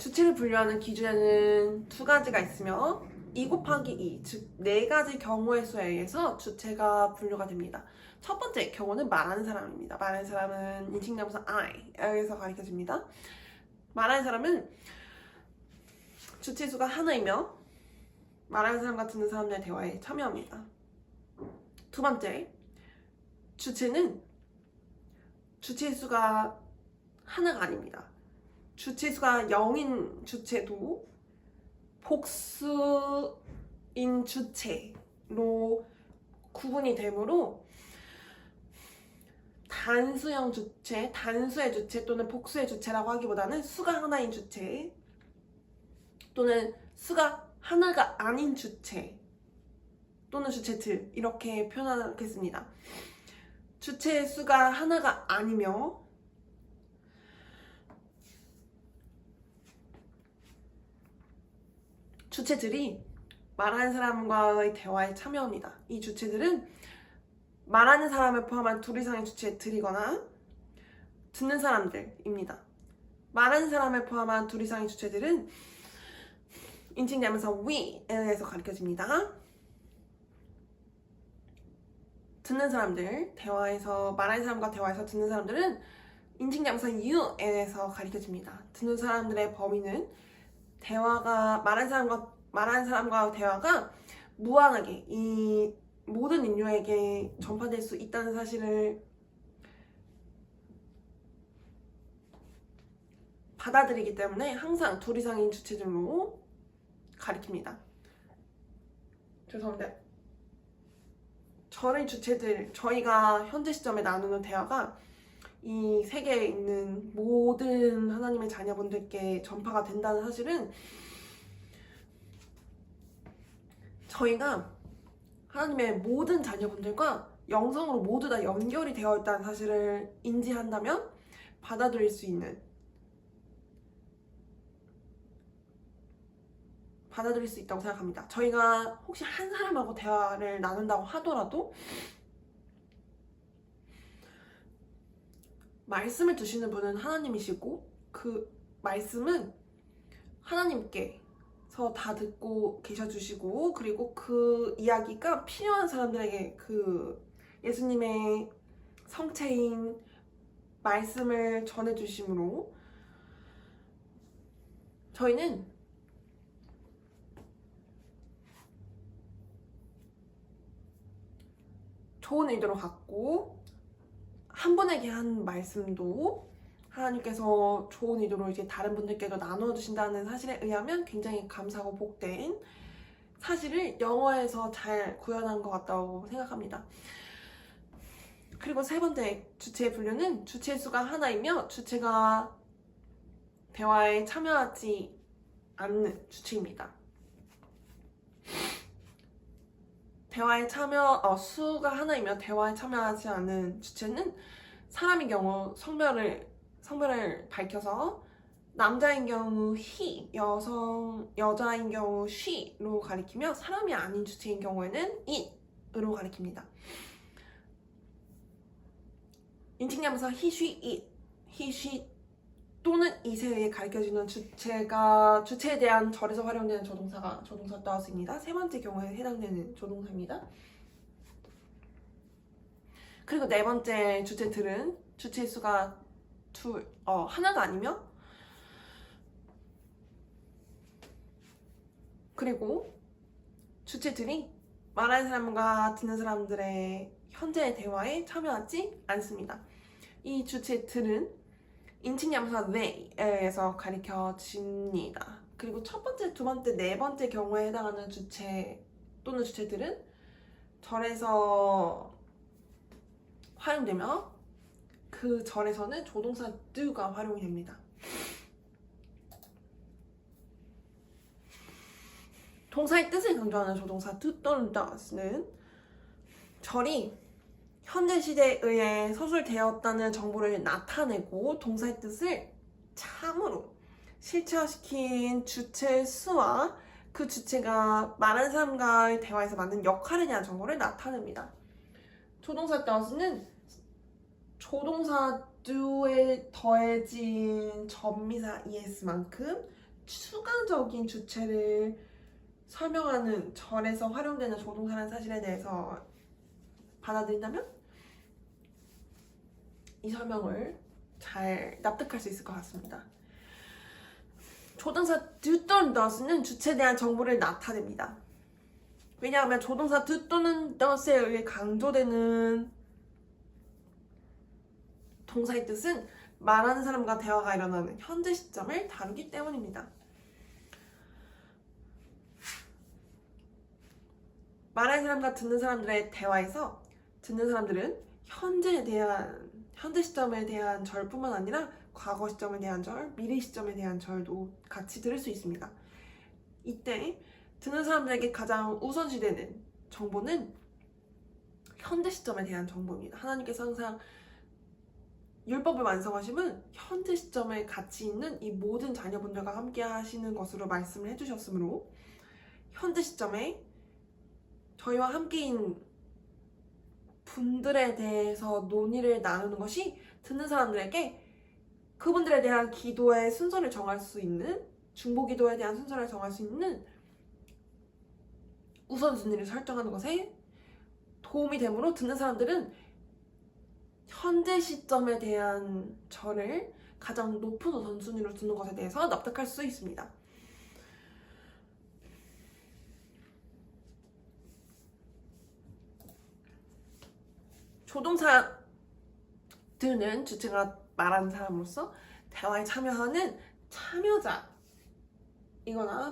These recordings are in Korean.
주체를 분류하는 기준에는 두 가지가 있으며 2 곱하기 2, 즉 4가지 경우의 수에 의해서 주체가 분류가 됩니다. 첫 번째 경우는 말하는 사람입니다. 말하는 사람은 인칭대명사 I에 의해서 가리켜집니다. 말하는 사람은 주체 수가 하나이며 말하는 사람과 듣는 사람들의 대화에 참여합니다. 두 번째, 주체는 주체 수가 하나가 아닙니다. 주체 수가 0인 주체도 복수인 주체로 구분이 되므로 단수형 주체, 단수의 주체 또는 복수의 주체라고 하기보다는 수가 하나인 주체 또는 수가 하나가 아닌 주체 또는 주체들 이렇게 표현하겠습니다. 주체의 수가 하나가 아니며 주체들이 말하는 사람과의 대화에 참여합니다. 이 주체들은 말하는 사람을 포함한 둘 이상의 주체들이거나 듣는 사람들입니다. 말하는 사람을 포함한 둘 이상의 주체들은 인칭대명사 we에 의해서 가리켜집니다. 듣는 사람들, 대화에서 말하는 사람과 대화에서 듣는 사람들은 인칭대명사 you에 의해서 가리켜집니다. 듣는 사람들의 범위는 대화가 말하는 사람과 대화가 무한하게 이 모든 인류에게 전파될 수 있다는 사실을 받아들이기 때문에 항상 둘 이상인 주체들로 가리킵니다. 죄송합니다. 저의 주체들, 저희가 현재 시점에 나누는 대화가 이 세계에 있는 모든 하나님의 자녀분들께 전파가 된다는 사실은 저희가 하나님의 모든 자녀분들과 영성으로 모두 다 연결이 되어 있다는 사실을 인지한다면 받아들일 수 있다고 생각합니다. 저희가 혹시 한 사람하고 대화를 나눈다고 하더라도 말씀을 주시는 분은 하나님이시고 그 말씀은 하나님께서 다 듣고 계셔주시고 그리고 그 이야기가 필요한 사람들에게 그 예수님의 성체인 말씀을 전해주심으로 저희는 좋은 의도로 갖고 한 분에게 한 말씀도 하나님께서 좋은 의도로 이제 다른 분들께도 나누어 주신다는 사실에 의하면 굉장히 감사하고 복된 사실을 영어에서 잘 구현한 것 같다고 생각합니다. 그리고 세 번째 주체의 분류는 주체 수가 하나이며 주체가 대화에 참여하지 않는 주체입니다. 대화에 수가 하나이며 대화에 참여하지 않은 주체는 사람인 경우 성별을 밝혀서 남자인 경우 he, 여자인 경우 she로 가리키며 사람이 아닌 주체인 경우에는 it으로 가리킵니다. 인칭대명사 he, she 또는 it에 의해 가리켜지는 주체에 대한 절에서 활용되는 조동사 does입니다. 세 번째 경우에 해당되는 조동사입니다. 그리고 네 번째 주체들은 주체의 수가 하나가 아니며 그리고 주체들이 말하는 사람과 듣는 사람들의 현재의 대화에 참여하지 않습니다. 이 주체들은 인칭대명사 they에 의해서 가리켜집니다. 그리고 첫 번째, 두 번째, 네 번째 경우에 해당하는 주체 또는 주체들은 절에서 활용되며 그 절에서는 조동사 do가 활용이 됩니다. 동사의 뜻을 강조하는 조동사 do 또는 does는 절이 현재 시대에 의해 서술되었다는 정보를 나타내고 동사의 뜻을 참으로 실체화시킨 주체의 수와 그 주체가 말하는 사람과의 대화에서 맡는 역할에 대한 정보를 나타냅니다. 조동사 does는 조동사 do에 더해진 전미사 es만큼 추가적인 주체를 설명하는 절에서 활용되는 조동사라는 사실에 대해서 받아들인다면 이 설명을 잘 납득할 수 있을 것 같습니다. 조동사 do 또는 does는 주체에 대한 정보를 나타냅니다. 왜냐하면 조동사 do 또는 does에 의해 강조되는 동사의 뜻은 말하는 사람과 대화가 일어나는 현재 시점을 다루기 때문입니다. 말하는 사람과 듣는 사람들의 대화에서 듣는 사람들은 현재 시점에 대한 절뿐만 아니라 과거 시점에 대한 절, 미래 시점에 대한 절도 같이 들을 수 있습니다. 이때 듣는 사람들에게 가장 우선시되는 정보는 현재 시점에 대한 정보입니다. 하나님께서 항상 율법을 완성하심은 현재 시점에 같이 있는 이 모든 자녀분들과 함께 하시는 것으로 말씀을 해주셨으므로 현재 시점에 저희와 함께인 분들에 대해서 논의를 나누는 것이 듣는 사람들에게 그분들에 대한 기도의 순서를 정할 수 있는, 중보기도에 대한 순서를 정할 수 있는 우선순위를 설정하는 것에 도움이 되므로 듣는 사람들은 현재 시점에 대한 절을 가장 높은 우선순위로 두는 것에 대해서 납득할 수 있습니다. 조동사들은 주체가 말하는 사람으로서 대화에 참여하는 참여자이거나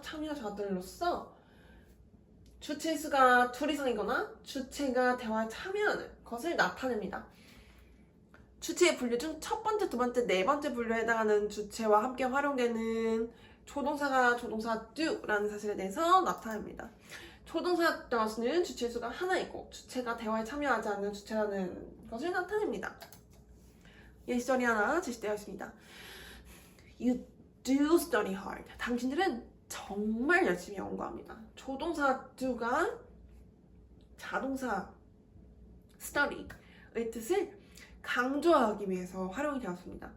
참여자들로서 주체 수가 둘 이상이거나 주체가 대화에 참여하는 것을 나타냅니다. 주체의 분류 중 첫 번째, 두 번째, 네 번째 분류에 해당하는 주체와 함께 활용되는 조동사가 조동사 do라는 사실에 대해서 나타냅니다. 조동사 does는 주체 수가 하나이고 주체가 대화에 참여하지 않는 주체라는 것을 나타냅니다. 예시절이 하나 제시되어 있습니다. You do study hard. 당신들은 정말 열심히 연구합니다. 조동사 do가 자동사 study의 뜻을 강조하기 위해서 활용이 되었습니다.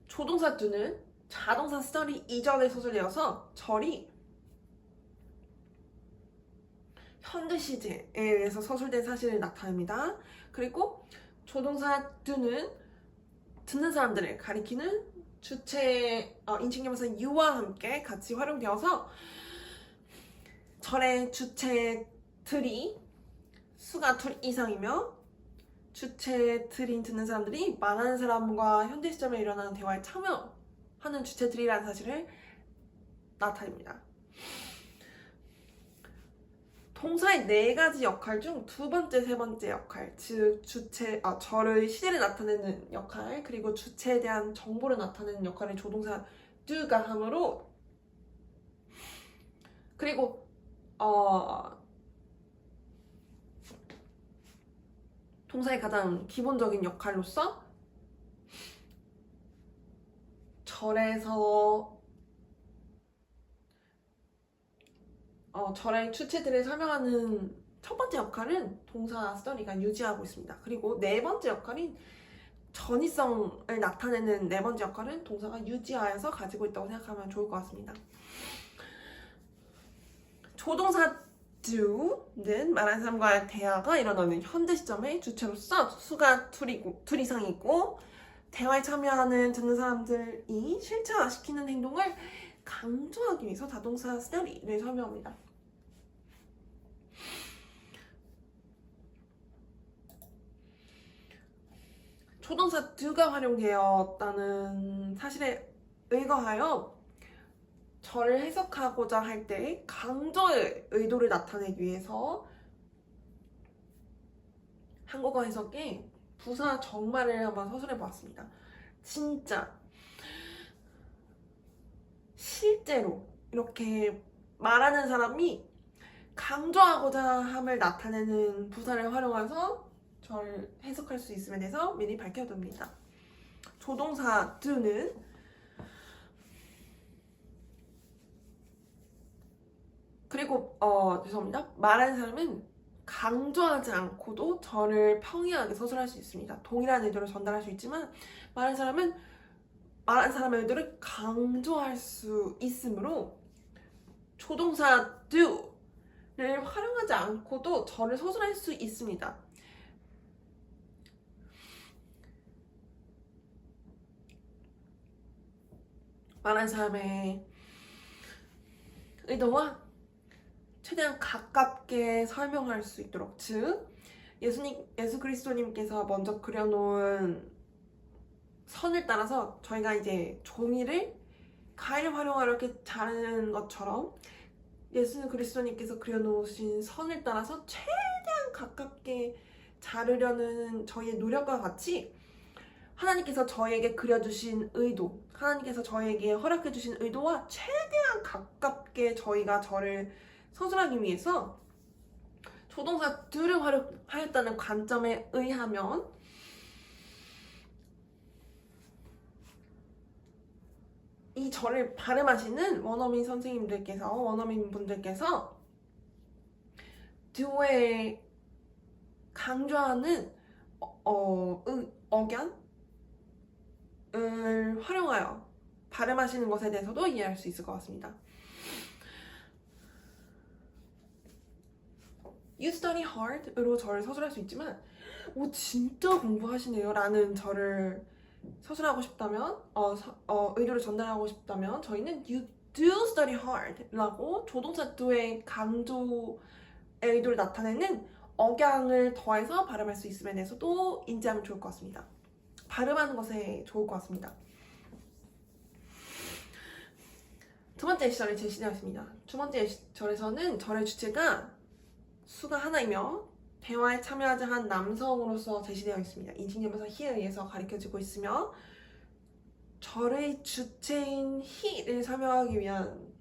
조동사 do는 자동사 study 이전에 소설이어서 절이 현재 시제에 의해서 서술된 사실을 나타냅니다. 그리고 조동사 do는 듣는 사람들을 가리키는 주체 인칭명사 you와 함께 같이 활용되어서 절의 주체들이 수가 둘 이상이며 주체들인 듣는 사람들이 말하는 사람과 현재 시점에 일어나는 대화에 참여하는 주체들이라는 사실을 나타냅니다. 동사의 네 가지 역할 중 두 번째, 세 번째 역할, 즉 절의 시제를 나타내는 역할, 그리고 주체에 대한 정보를 나타내는 역할을 조동사 do가 하므로, 그리고 동사의 가장 기본적인 역할로서 절의 주체들을 설명하는 첫 번째 역할은 동사 study가 유지하고 있습니다. 그리고 네 번째 역할인 전이성을 나타내는 네 번째 역할은 동사가 유지하여서 가지고 있다고 생각하면 좋을 것 같습니다. 조동사 do는 말하는 사람과의 대화가 일어나는 현재 시점의 주체로서 수가 둘 이상이고 대화에 참여하는 듣는 사람들이 실체화시키는 행동을 강조하기 위해서 자동사 study를 설명합니다. 조동사 do가 활용되었다는 사실에 의거하여 절을 해석하고자 할 때 강조의 의도를 나타내기 위해서 한국어 해석에 부사 정말을 한번 서술해 보았습니다. 진짜 실제로 이렇게 말하는 사람이 강조하고자 함을 나타내는 부사를 활용해서 절 해석할 수 있음에 대해서 미리 밝혀둡니다. 조동사 do는 그리고 죄송합니다. 말하는 사람은 강조하지 않고도 저를 평이하게 서술할 수 있습니다. 동일한 의도를 전달할 수 있지만 말하는 사람은 말하는 사람의 의도를 강조할 수 있으므로 조동사 do를 활용하지 않고도 저를 서술할 수 있습니다. 말하는 사람의 의도와 최대한 가깝게 설명할 수 있도록, 즉 예수 그리스도님께서 먼저 그려놓은 선을 따라서 저희가 이제 종이를 가위를 활용하여 이렇게 자르는 것처럼 예수 그리스도님께서 그려놓으신 선을 따라서 최대한 가깝게 자르려는 저희의 노력과 같이 하나님께서 저에게 그려주신 의도, 하나님께서 저에게 허락해주신 의도와 최대한 가깝게 저희가 저를 서술하기 위해서 조동사 do를 활용하였다는 관점에 의하면 이 저를 발음하시는 원어민 선생님들께서, 원어민 분들께서 do에 강조하는 억양을 활용하여 발음하시는 것에 대해서도 이해할 수 있을 것 같습니다. You study hard으로 저를 서술할 수 있지만 오 진짜 공부하시네요 라는 저를 서술하고 싶다면 의도를 전달하고 싶다면 저희는 You do study hard 라고 조동사 do의 강조의 의도를 나타내는 억양을 더해서 발음할 수 있음에 대해서도 인지하면 좋을 것 같습니다. 발음하는 것에 좋을 것 같습니다. 두 번째 시절이 제시되어 있습니다. 두 번째 시절에서는 절의 주체가 수가 하나이며 대화에 참여하지 한 남성으로서 제시되어 있습니다. 인칭대명사 he에 의해서 가리켜지고 있으며 절의 주체인 he를 설명하기 위한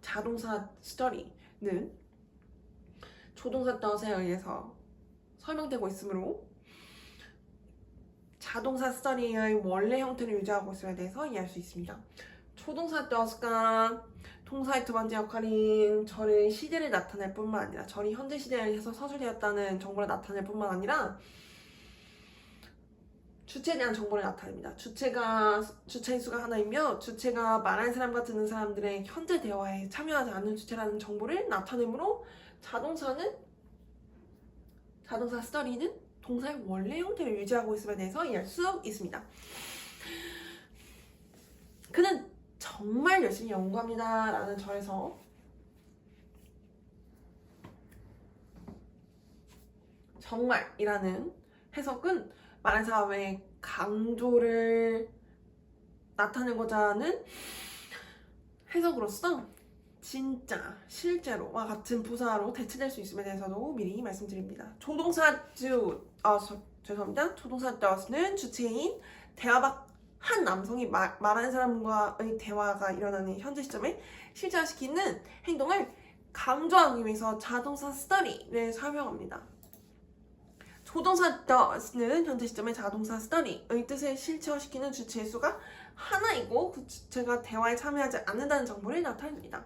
자동사 study는 조동사 does에 의해서 설명되고 있으므로 자동사 study의 원래 형태를 유지하고 있음에 대해서 이해할 수 있습니다. 조동사 does가 동사의 두 번째 역할인 절의 시제를 나타낼 뿐만 아니라 절이 현재 시제에서 서술되었다는 정보를 나타낼 뿐만 아니라 주체에 대한 정보를 나타냅니다. 주체의 수가 하나이며 주체가 말하는 사람과 듣는 사람들의 현재 대화에 참여하지 않는 주체라는 정보를 나타내므로 자동사 study는 동사의 원래 형태를 유지하고 있음에 대해서 이해할 수 있습니다. 그는 정말 열심히 연구합니다 라는 절에서 정말이라는 해석은 말하는 사람의 강조를 나타내고자 하는 해석으로서 진짜, 실제로와 같은 부사로 대체될 수 있음에 대해서도 미리 말씀드립니다. 조동사 조동사 does는 주체인 대화 한 남성이 말하는 사람과의 대화가 일어나는 현재 시점에 실제화시키는 행동을 강조하기 위해서 자동사 study를 설명합니다. 조동사 does는 현재 시점에 자동사 study의 뜻을 실체화시키는 주체의 수가 하나이고 그 주체가 대화에 참여하지 않는다는 정보를 나타냅니다.